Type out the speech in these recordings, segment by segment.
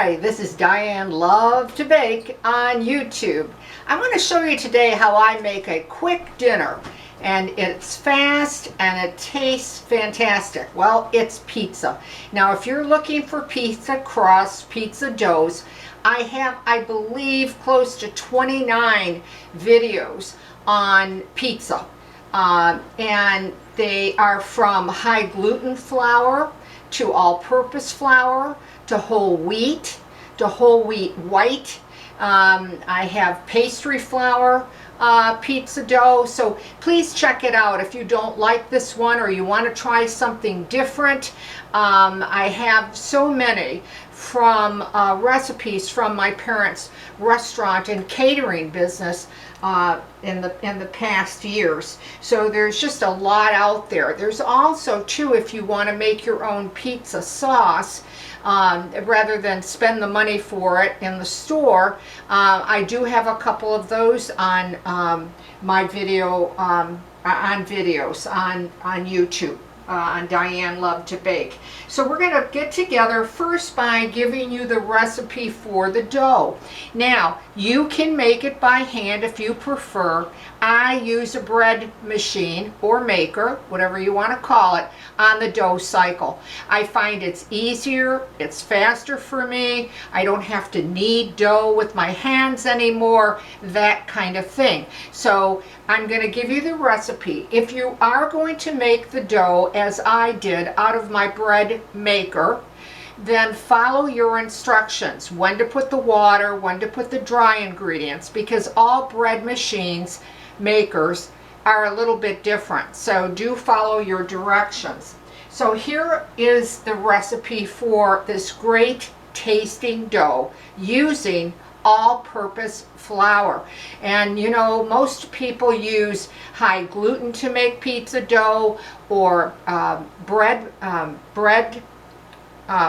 Hi, this is Diane Lovetobake on YouTube. I'm going to show you today how I make a quick dinner, and it's fast and it tastes fantastic. Well, it's pizza. Now, if you're looking for pizza crust, pizza doughs, I have, I believe, close to 29 videos on pizza, and they are from high gluten flour to all-purpose flour, to whole wheat white. I have pastry flour pizza dough, so please check it out. If you don't like this one or you want to try something different, I have so many from recipes from my parents' restaurant and catering business in the past years. So there's just a lot out there. There's also too, if you want to make your own pizza sauce, rather than spend the money for it in the store, I do have a couple of those on my video, on videos on YouTube. On Diane Lovetobake. So we're going to get together first by giving you the recipe for the dough. Now, you can make it by hand if you prefer. I use a bread machine or maker, whatever you want to call it, on the dough cycle. I find it's easier, it's faster for me. I don't have to knead dough with my hands anymore, that kind of thing. So I'm going to give you the recipe. If you are going to make the dough as I did out of my bread maker, then follow your instructions, when to put the water, when to put the dry ingredients, because all bread machines, makers, are a little bit different. So do follow your directions. So here is the recipe for this great tasting dough using all-purpose flour. And you know, most people use high gluten to make pizza dough, or bread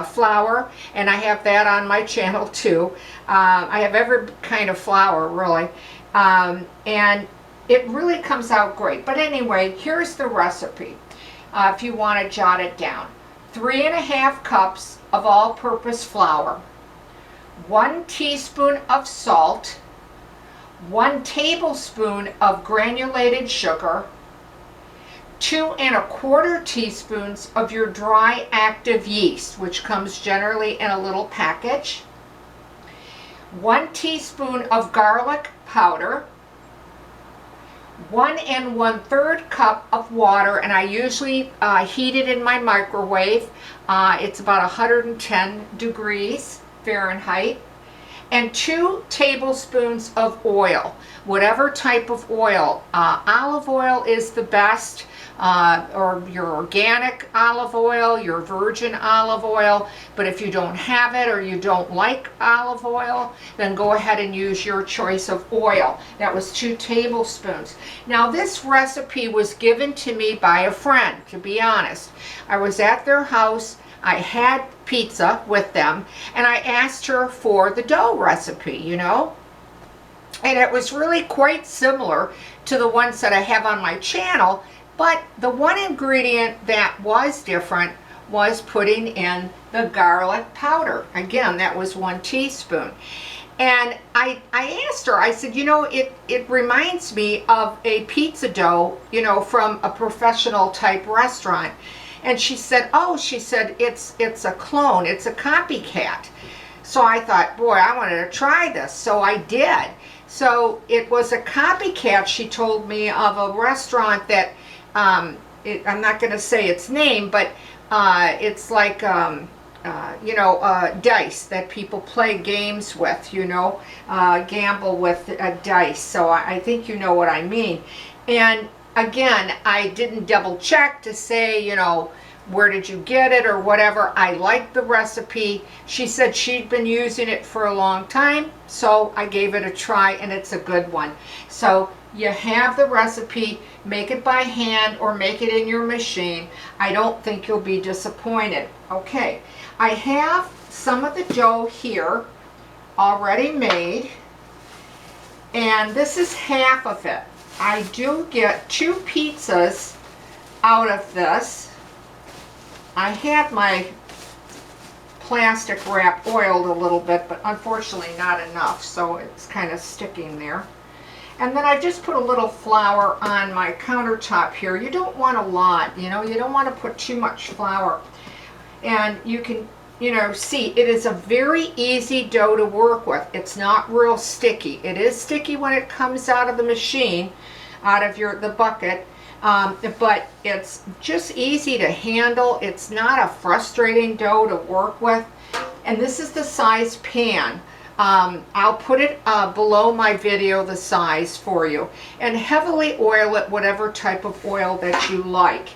flour, and I have that on my channel too. I have every kind of flour, really, and it really comes out great. But anyway, here's the recipe if you want to jot it down. 3½ cups of all-purpose flour, 1 teaspoon of salt, 1 tablespoon of granulated sugar, 2¼ teaspoons of your dry active yeast, which comes generally in a little package, 1 teaspoon of garlic powder, 1 1/3 cup of water, and I usually heat it in my microwave. It's about 110 degrees Fahrenheit, and 2 tablespoons of oil, whatever type of oil. Olive oil is the best, or your organic olive oil, your virgin olive oil. But if you don't have it or you don't like olive oil, then go ahead and use your choice of oil. That was 2 tablespoons. Now, this recipe was given to me by a friend, to be honest. I was at their house, I had pizza with them, and I asked her for the dough recipe, you know. And it was really quite similar to the ones that I have on my channel, but the one ingredient that was different was putting in the garlic powder. Again, that was 1 teaspoon. And I asked her, I said, you know, it reminds me of a pizza dough, you know, from a professional type restaurant. And she said, oh, she said, it's a clone, it's a copycat. So I thought, boy, I wanted to try this. So I did. So it was a copycat, she told me, of a restaurant that, I'm not going to say its name, but it's like, you know, dice that people play games with, you know, gamble with dice. So I think you know what I mean. And again, I didn't double check to say, you know, where did you get it or whatever. I liked the recipe. She said she'd been using it for a long time, so I gave it a try, and it's a good one. So you have the recipe, make it by hand or make it in your machine. I don't think you'll be disappointed. Okay, I have some of the dough here already made, and this is half of it. I do get 2 pizzas out of this. I had my plastic wrap oiled a little bit, but unfortunately not enough, so it's kind of sticking there. And then I just put a little flour on my countertop here. You don't want a lot, you know, you don't want to put too much flour. And you can, you know, see it is a very easy dough to work with. It's not real sticky. It is sticky when it comes out of the machine, out of the bucket, but it's just easy to handle. It's not a frustrating dough to work with. And this is the size pan. I'll put it below my video, the size for you, and heavily oil it, whatever type of oil that you like.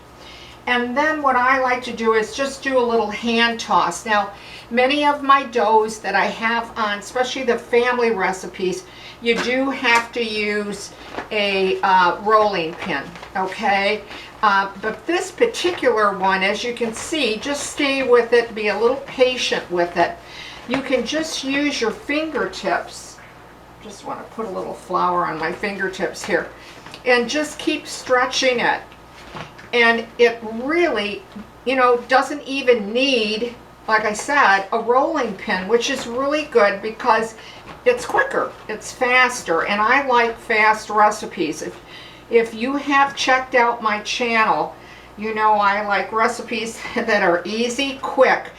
And then what I like to do is just do a little hand toss. Now, many of my doughs that I have on, especially the family recipes, you do have to use a rolling pin, okay? But this particular one, as you can see, just stay with it, be a little patient with it. You can just use your fingertips. Just want to put a little flour on my fingertips here. And just keep stretching it. And it really, you know, doesn't even need, like I said, a rolling pin, which is really good because it's quicker, it's faster, and I like fast recipes. If you have checked out my channel, you know I like recipes that are easy, quick,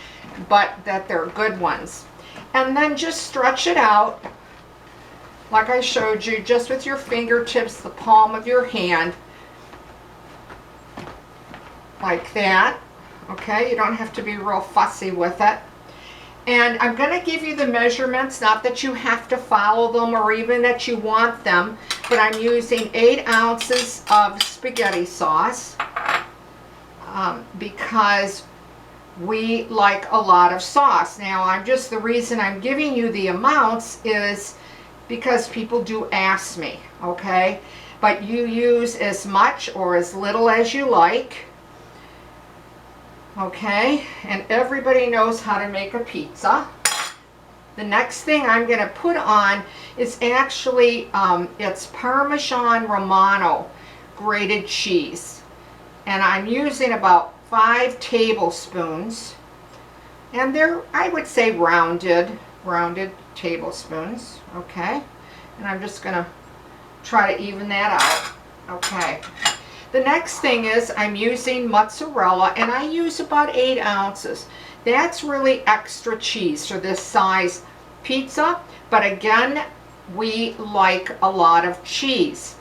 but that they're good ones. And then just stretch it out, like I showed you, just with your fingertips, the palm of your hand, like that. Okay, you don't have to be real fussy with it. And I'm going to give you the measurements, not that you have to follow them or even that you want them, but I'm using 8 ounces of spaghetti sauce because we like a lot of sauce. Now, the reason I'm giving you the amounts is because people do ask me, okay? But you use as much or as little as you like. Okay, and everybody knows how to make a pizza. The next thing I'm going to put on is actually, it's Parmesan Romano grated cheese. And I'm using about 5 tablespoons. And they're, I would say, rounded tablespoons. Okay, and I'm just going to try to even that out. Okay. The next thing is I'm using mozzarella, and I use about 8 ounces. That's really extra cheese for this size pizza, but again, we like a lot of cheese.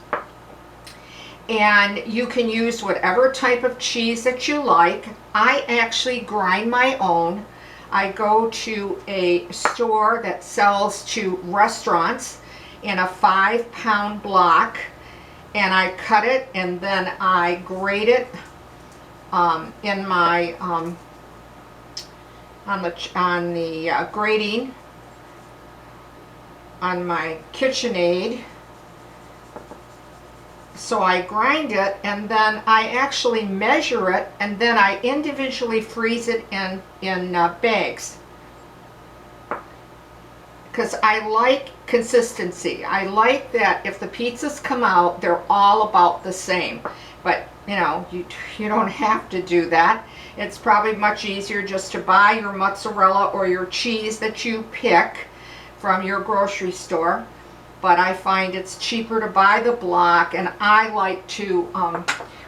And you can use whatever type of cheese that you like. I actually grind my own. I go to a store that sells to restaurants in a 5-pound block. And I cut it, and then I grate it in my on the grating on my KitchenAid. So I grind it, and then I actually measure it, and then I individually freeze it in bags. Because I like consistency. I like that if the pizzas come out, they're all about the same. But, you know, you don't have to do that. It's probably much easier just to buy your mozzarella or your cheese that you pick from your grocery store. But I find it's cheaper to buy the block, and I like to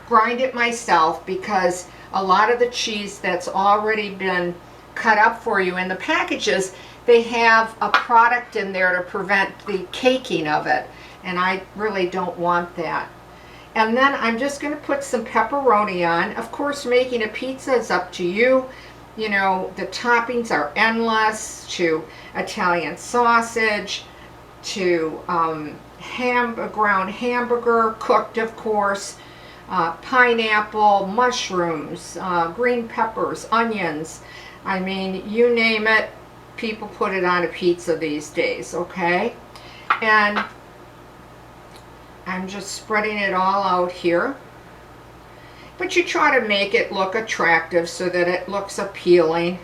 grind it myself because a lot of the cheese that's already been cut up for you in the packages, they have a product in there to prevent the caking of it, and I really don't want that. And then I'm just going to put some pepperoni on. Of course, making a pizza is up to you. You know, the toppings are endless, to Italian sausage, to ground hamburger, cooked of course, pineapple, mushrooms, green peppers, onions. I mean, you name it. People put it on a pizza these days, okay? And I'm just spreading it all out here. But you try to make it look attractive so that it looks appealing.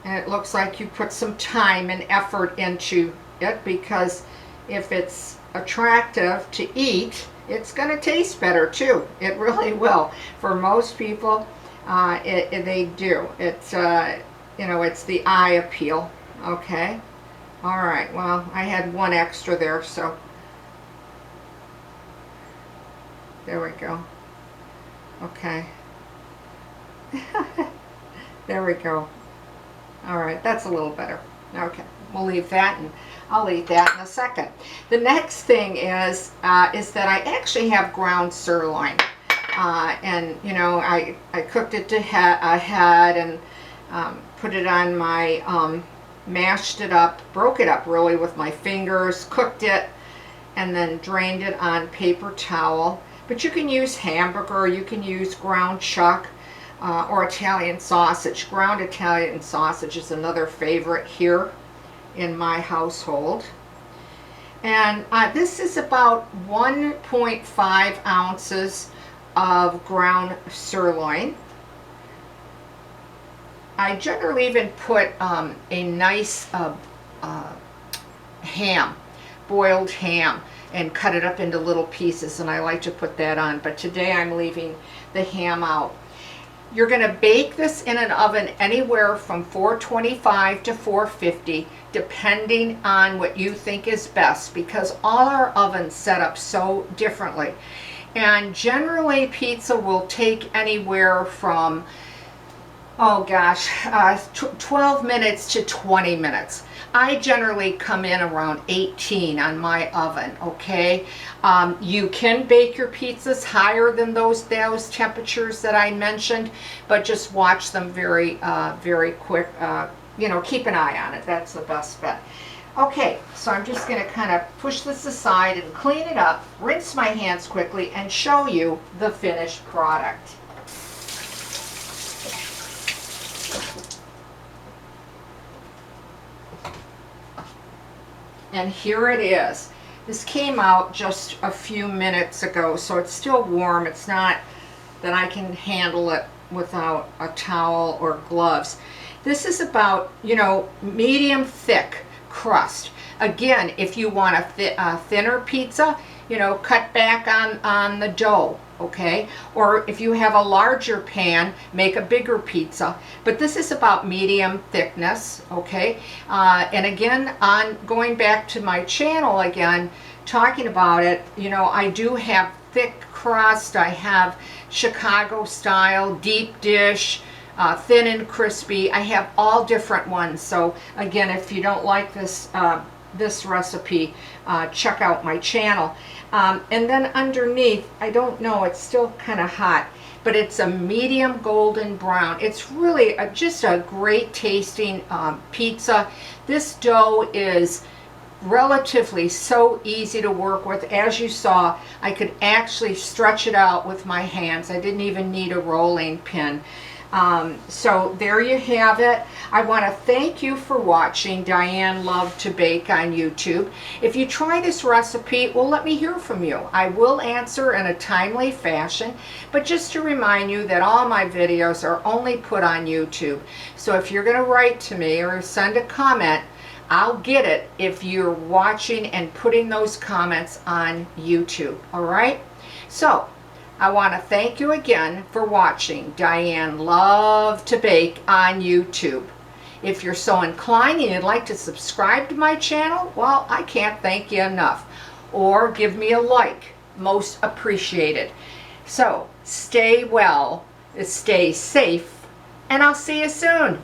And it looks like you put some time and effort into it, because if it's attractive to eat, it's going to taste better too. It really will. For most people, they do. you know, it's the eye appeal. Okay. All right. Well, I had one extra there, so there we go. Okay. There we go. All right, that's a little better. Okay, we'll leave that, and I'll eat that in a second. The next thing is that I actually have ground sirloin, and you know, I cooked it ahead and put it on my mashed it up, broke it up really with my fingers, cooked it, and then drained it on paper towel. But you can use hamburger, you can use ground chuck, or Italian sausage. Ground Italian sausage is another favorite here in my household. And this is about 1.5 ounces of ground sirloin. I generally even put a nice ham, boiled ham, and cut it up into little pieces, and I like to put that on, but today I'm leaving the ham out. You're going to bake this in an oven anywhere from 425 to 450, depending on what you think is best, because all our ovens set up so differently. And generally pizza will take anywhere from, oh gosh, 12 minutes to 20 minutes. I generally come in around 18 on my oven, okay? You can bake your pizzas higher than those temperatures that I mentioned, but just watch them very quick. You know, keep an eye on it. That's the best bet. Okay, so I'm just going to kind of push this aside and clean it up, rinse my hands quickly, and show you the finished product. And here it is. This came out just a few minutes ago, so it's still warm. It's not that I can handle it without a towel or gloves. This is about, you know, medium thick crust. Again, if you want a thinner pizza, you know, cut back on the dough, okay? Or if you have a larger pan, make a bigger pizza. But this is about medium thickness, okay? And again, going back to my channel again, talking about it, you know, I do have thick crust. I have Chicago style, deep dish, thin and crispy. I have all different ones. So again, if you don't like this this recipe, check out my channel. And then underneath, I don't know, it's still kind of hot, but it's a medium golden brown. It's really just a great tasting pizza. This dough is relatively so easy to work with. As you saw, I could actually stretch it out with my hands. I didn't even need a rolling pin. So there you have it. I want to thank you for watching Diane Lovetobake on YouTube. If you try this recipe, well, let me hear from you. I will answer in a timely fashion, but just to remind you that all my videos are only put on YouTube. So if you're going to write to me or send a comment, I'll get it if you're watching and putting those comments on YouTube. All right? So I want to thank you again for watching Diane Lovetobake on YouTube. If you're so inclined and you'd like to subscribe to my channel, well, I can't thank you enough. Or give me a like, most appreciated. So stay well, stay safe, and I'll see you soon.